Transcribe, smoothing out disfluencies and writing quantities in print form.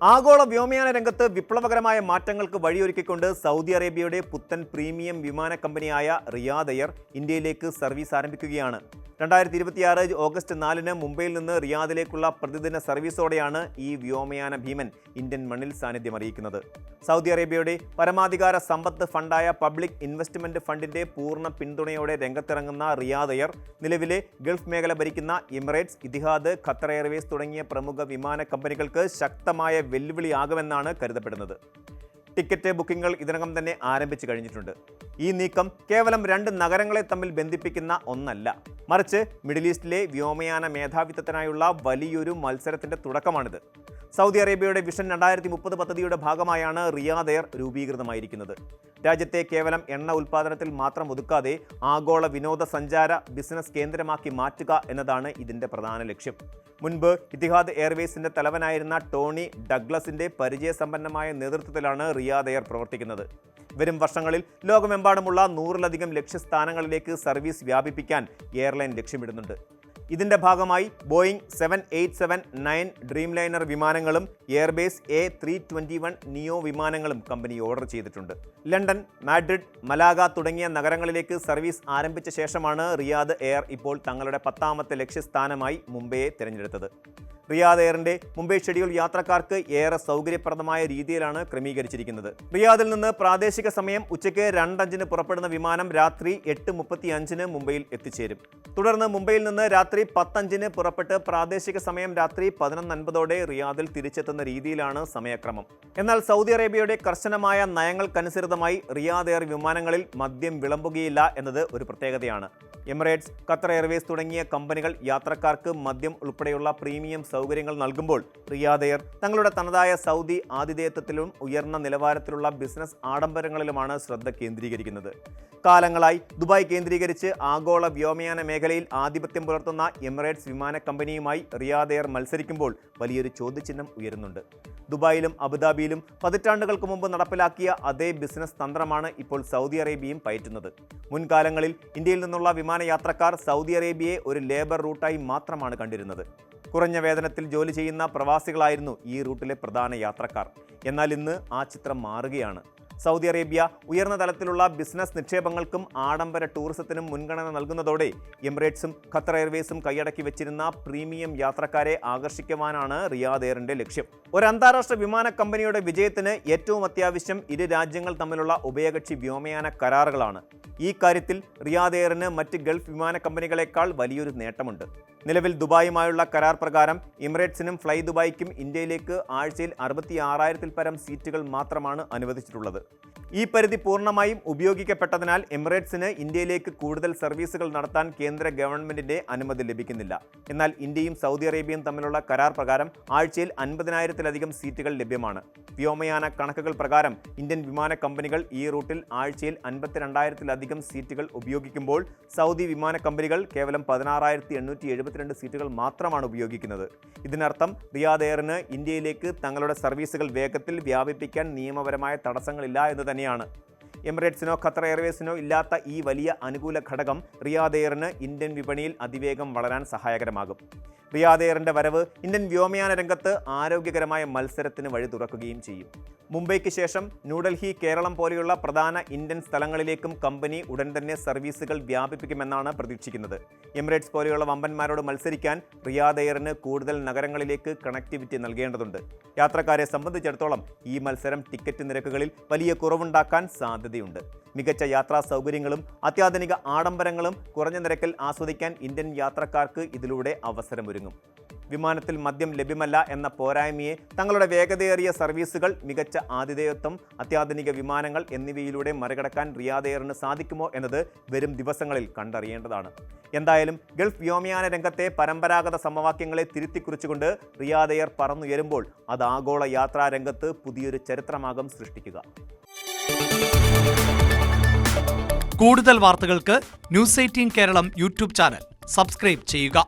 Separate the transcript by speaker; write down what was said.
Speaker 1: ആഗോള വ്യോമയാന രംഗത്ത് വിപ്ലവകരമായ മാറ്റങ്ങൾക്ക് വഴിയൊരുക്കിക്കൊണ്ട് സൗദി അറേബ്യയുടെ പുത്തൻ പ്രീമിയം വിമാന കമ്പനിയായ റിയാദ് എയർ ഇന്ത്യയിലേക്ക് സർവീസ് ആരംഭിക്കുകയാണ്. 2026 ഓഗസ്റ്റ് 4-ന് മുംബൈയിൽ നിന്ന് റിയാദിലേക്കുള്ള പ്രതിദിന സർവീസോടെയാണ് ഈ വ്യോമയാന ഭീമൻ ഇന്ത്യൻ മണ്ണിൽ സാന്നിധ്യം അറിയിക്കുന്നത്. സൗദി അറേബ്യയുടെ പരമാധികാര സമ്പത്ത് ഫണ്ടായ പബ്ലിക് ഇൻവെസ്റ്റ്മെന്റ് ഫണ്ടിന്റെ പൂർണ്ണ പിന്തുണയോടെ രംഗത്തിറങ്ങുന്ന റിയാദ് എയർ നിലവിലെ ഗൾഫ് മേഖല ഭരിക്കുന്ന എമിറേറ്റ്സ്, ഇതിഹാദ്, ഖത്തർ എയർവേസ് തുടങ്ങിയ പ്രമുഖ വിമാന കമ്പനികൾക്ക് ശക്തമായ വെല്ലുവിളിയാകുമെന്നാണ് കരുതപ്പെടുന്നത്. ടിക്കറ്റ് ബുക്കിംഗുകൾ ഇതിനകം തന്നെ ആരംഭിച്ചു കഴിഞ്ഞിട്ടുണ്ട്. ഈ നീക്കം കേവലം 2 നഗരങ്ങളെ തമ്മിൽ ബന്ധിപ്പിക്കുന്ന ഒന്നല്ല, മറിച്ച് മിഡിൽ ഈസ്റ്റിലെ വ്യോമയാന മേധാവിത്വത്തിനായുള്ള വലിയൊരു മത്സരത്തിന്റെ തുടക്കമാണിത്. സൗദി അറേബ്യയുടെ വിഷൻ 2030 പദ്ധതിയുടെ ഭാഗമായാണ് റിയാദ് എയർ രൂപീകൃതമായിരിക്കുന്നത്. രാജ്യത്തെ കേവലം എണ്ണ ഉൽപ്പാദനത്തിൽ മാത്രം ഒതുക്കാതെ ആഗോള വിനോദസഞ്ചാര ബിസിനസ് കേന്ദ്രമാക്കി മാറ്റുക എന്നതാണ് ഇതിന്റെ പ്രധാന ലക്ഷ്യം. മുൻപ് ഇതിഹാദ് എയർവേസിന്റെ തലവനായിരുന്ന ടോണി ഡഗ്ലസിന്റെ പരിചയസമ്പന്നമായ നേതൃത്വത്തിലാണ് റിയാദ് എയർ പ്രവർത്തിക്കുന്നത്. വരും വർഷങ്ങളിൽ ലോകമെമ്പാടുമുള്ള 100-ലധികം ലക്ഷ്യസ്ഥാനങ്ങളിലേക്ക് സർവീസ് വ്യാപിപ്പിക്കാൻ എയർലൈൻ ലക്ഷ്യമിടുന്നുണ്ട്. ഇതിന്റെ ഭാഗമായി ബോയിങ് 787-9 ഡ്രീം ലൈനർ വിമാനങ്ങളും എയർബേസ് A321 നിയോ വിമാനങ്ങളും കമ്പനി ഓർഡർ ചെയ്തിട്ടുണ്ട്. ലണ്ടൻ, മാഡ്രിഡ്, മലാഗ തുടങ്ങിയ നഗരങ്ങളിലേക്ക് സർവീസ് ആരംഭിച്ച ശേഷമാണ് റിയാദ് എയർ ഇപ്പോൾ തങ്ങളുടെ 10ാമത്തെ ലക്ഷ്യസ്ഥാനമായി മുംബൈയെ തിരഞ്ഞെടുത്തത്. റിയാദ് എയറിന്റെ മുംബൈ ഷെഡ്യൂൾ യാത്രക്കാർക്ക് ഏറെ സൗകര്യപ്രദമായ രീതിയിലാണ് ക്രമീകരിച്ചിരിക്കുന്നത്. റിയാദിൽ നിന്ന് പ്രാദേശിക സമയം ഉച്ചയ്ക്ക് 2:05-ന് പുറപ്പെടുന്ന വിമാനം രാത്രി 8:35-ന് മുംബൈയിൽ എത്തിച്ചേരും. തുടർന്ന് മുംബൈയിൽ നിന്ന് രാത്രി 10:05-ന് പുറപ്പെട്ട് പ്രാദേശിക സമയം രാത്രി 11:50-ഓടെ റിയാദിൽ തിരിച്ചെത്തുന്ന രീതിയിലാണ് സമയക്രമം. എന്നാൽ സൗദി അറേബ്യയുടെ കർശനമായ നയങ്ങൾക്കനുസൃതമായി റിയാദ് എയർ വിമാനങ്ങളിൽ മദ്യം വിളമ്പുകയില്ല എന്നത് ഒരു പ്രത്യേകതയാണ്. എമിറേറ്റ്സ്, ഖത്തർ എയർവേസ് തുടങ്ങിയ കമ്പനികൾ യാത്രക്കാർക്ക് മദ്യം ഉൾപ്പെടെയുള്ള പ്രീമിയം സൗകര്യങ്ങൾ നൽകുമ്പോൾ റിയാദ് എയർ തങ്ങളുടെ തനതായ സൗദി ആതിഥേയത്വത്തിലും ഉയർന്ന നിലവാരത്തിലുള്ള ബിസിനസ് ആഡംബരങ്ങളിലുമാണ് ശ്രദ്ധ കേന്ദ്രീകരിക്കുന്നത്. കാലങ്ങളായി ദുബായ് കേന്ദ്രീകരിച്ച് ആഗോള വ്യോമയാന മേഖലയിൽ ആധിപത്യം പുലർത്തുന്ന എമിറേറ്റ്സ് വിമാന കമ്പനിയുമായി റിയാദ് എയർ മത്സരിക്കുമ്പോൾ വലിയൊരു ചോദ്യചിഹ്നം ഉയരുന്നുണ്ട്. ദുബായിലും അബുദാബിയിലും പതിറ്റാണ്ടുകൾക്ക് മുമ്പ് നടപ്പിലാക്കിയ അതേ ബിസിനസ് തന്ത്രമാണ് ഇപ്പോൾ സൗദി അറേബ്യയും പയറ്റുന്നത്. മുൻകാലങ്ങളിൽ ഇന്ത്യയിൽ നിന്നുള്ള വിമാനയാത്രക്കാർ സൗദി അറേബ്യയെ ഒരു ലേബർ റൂട്ടായി മാത്രമാണ് കണ്ടിരുന്നത്. കുറഞ്ഞ വേതനത്തിൽ ജോലി ചെയ്യുന്ന പ്രവാസികളായിരുന്നു ഈ റൂട്ടിലെ പ്രധാന യാത്രക്കാർ. എന്നാൽ ഇന്ന് ആ ചിത്രം മാറുകയാണ്. സൗദി അറേബ്യ ഉയർന്ന തലത്തിലുള്ള ബിസിനസ് നിക്ഷേപങ്ങൾക്കും ആഡംബര ടൂറിസത്തിനും മുൻഗണന നൽകുന്നതോടെ എമിറേറ്റ്സും ഖത്തർ എയർവേസും കൈയടക്കി വെച്ചിരുന്ന പ്രീമിയം യാത്രക്കാരെ ആകർഷിക്കുവാനാണ് റിയാദ് എയറിന്റെ ലക്ഷ്യം. ഒരു അന്താരാഷ്ട്ര വിമാന കമ്പനിയുടെ വിജയത്തിന് ഏറ്റവും അത്യാവശ്യം ഇരു രാജ്യങ്ങൾ തമ്മിലുള്ള ഉഭയകക്ഷി വ്യോമയാന കരാറുകളാണ്. ഈ കാര്യത്തിൽ റിയാദ് എയറിന് മറ്റ് ഗൾഫ് വിമാന കമ്പനികളെക്കാൾ വലിയൊരു നേട്ടമുണ്ട്. നിലവിൽ ദുബായുമായുള്ള കരാർ പ്രകാരം എമിറേറ്റ്സിനും ഫ്ലൈ ദുബായ്ക്കും ഇന്ത്യയിലേക്ക് ആഴ്ചയിൽ 66,000-ൽ പരം സീറ്റുകൾ മാത്രമാണ് അനുവദിച്ചിട്ടുള്ളത്. ഈ പരിധി പൂർണ്ണമായും ഉപയോഗിക്കപ്പെട്ടതിനാൽ എമിറേറ്റ്സിന് ഇന്ത്യയിലേക്ക് കൂടുതൽ സർവീസുകൾ നടത്താൻ കേന്ദ്ര ഗവൺമെന്റിന്റെ അനുമതി ലഭിക്കുന്നില്ല. എന്നാൽ ഇന്ത്യയും സൗദി അറേബ്യയും തമ്മിലുള്ള കരാർ പ്രകാരം ആഴ്ചയിൽ 50,000-ലധികം സീറ്റുകൾ ലഭ്യമാണ്. വ്യോമയാന കണക്കുകൾ പ്രകാരം ഇന്ത്യൻ വിമാന കമ്പനികൾ ഈ റൂട്ടിൽ ആഴ്ചയിൽ 52,000-ലധികം സീറ്റുകൾ ഉപയോഗിക്കുമ്പോൾ സൗദി വിമാന കമ്പനികൾ കേവലം 16,872 സീറ്റുകൾ മാത്രമാണ് ഉപയോഗിക്കുന്നത്. ഇതിനർത്ഥം റിയാദ് എയറിന് ഇന്ത്യയിലേക്ക് തങ്ങളുടെ സർവീസുകൾ വേഗത്തിൽ വ്യാപിപ്പിക്കാൻ നിയമപരമായ തടസ്സങ്ങളില്ല എന്ന് തന്നെയാണ്. എമിറേറ്റ്സിനോ ഖത്തർ എയർവേസിനോ ഇല്ലാത്ത ഈ വലിയ അനുകൂല ഘടകം റിയാദ് എയറിന് ഇന്ത്യൻ വിപണിയിൽ അതിവേഗം വളരാൻ സഹായകരമാകും. റിയാദ് എയറിന്റെ വരവ് ഇന്ത്യൻ വ്യോമയാന രംഗത്ത് ആരോഗ്യകരമായ മത്സരത്തിന് വഴി തുറക്കുകയും ചെയ്യും. മുംബൈക്ക് ശേഷം ന്യൂഡൽഹി, കേരളം പോലെയുള്ള പ്രധാന ഇന്ത്യൻ സ്ഥലങ്ങളിലേക്കും കമ്പനി ഉടൻ തന്നെ സർവീസുകൾ വ്യാപിപ്പിക്കുമെന്നാണ് പ്രതീക്ഷിക്കുന്നത്. എമിറേറ്റ്സ് പോലെയുള്ള വമ്പന്മാരോട് മത്സരിക്കാൻ റിയാദ് എയറിന് കൂടുതൽ നഗരങ്ങളിലേക്ക് കണക്ടിവിറ്റി നൽകേണ്ടതുണ്ട്. യാത്രക്കാരെ സംബന്ധിച്ചിടത്തോളം ഈ മത്സരം ടിക്കറ്റ് നിരക്കുകളിൽ വലിയ കുറവുണ്ടാക്കാൻ സാധ്യതയുണ്ട്. മികച്ച യാത്രാ സൗകര്യങ്ങളും അത്യാധുനിക ആഡംബരങ്ങളും കുറഞ്ഞ നിരക്കിൽ ആസ്വദിക്കാൻ ഇന്ത്യൻ യാത്രക്കാർക്ക് ഇതിലൂടെ അവസരമൊരുങ്ങും. വിമാനത്തിൽ മദ്യം ലഭ്യമല്ല എന്ന പോരായ്മയെ തങ്ങളുടെ വേഗതയേറിയ സർവീസുകൾ, മികച്ച ആതിഥേയത്വം, അത്യാധുനിക വിമാനങ്ങൾ എന്നിവയിലൂടെ മറികടക്കാൻ റിയാദ് എയറിന് സാധിക്കുമോ എന്നത് വരും ദിവസങ്ങളിൽ കണ്ടറിയേണ്ടതാണ്. എന്തായാലും ഗൾഫ് വ്യോമയാന രംഗത്തെ പരമ്പരാഗത സമവാക്യങ്ങളെ തിരുത്തിക്കുറിച്ചുകൊണ്ട് റിയാദ് എയർ പറന്നുയരുമ്പോൾ അത് ആഗോള യാത്രാ രംഗത്ത് പുതിയൊരു ചരിത്രമാകും സൃഷ്ടിക്കുക.
Speaker 2: കൂടുതൽ വാർത്തകൾക്ക് news 18 Keralam YouTube channel subscribe ചെയ്യുക.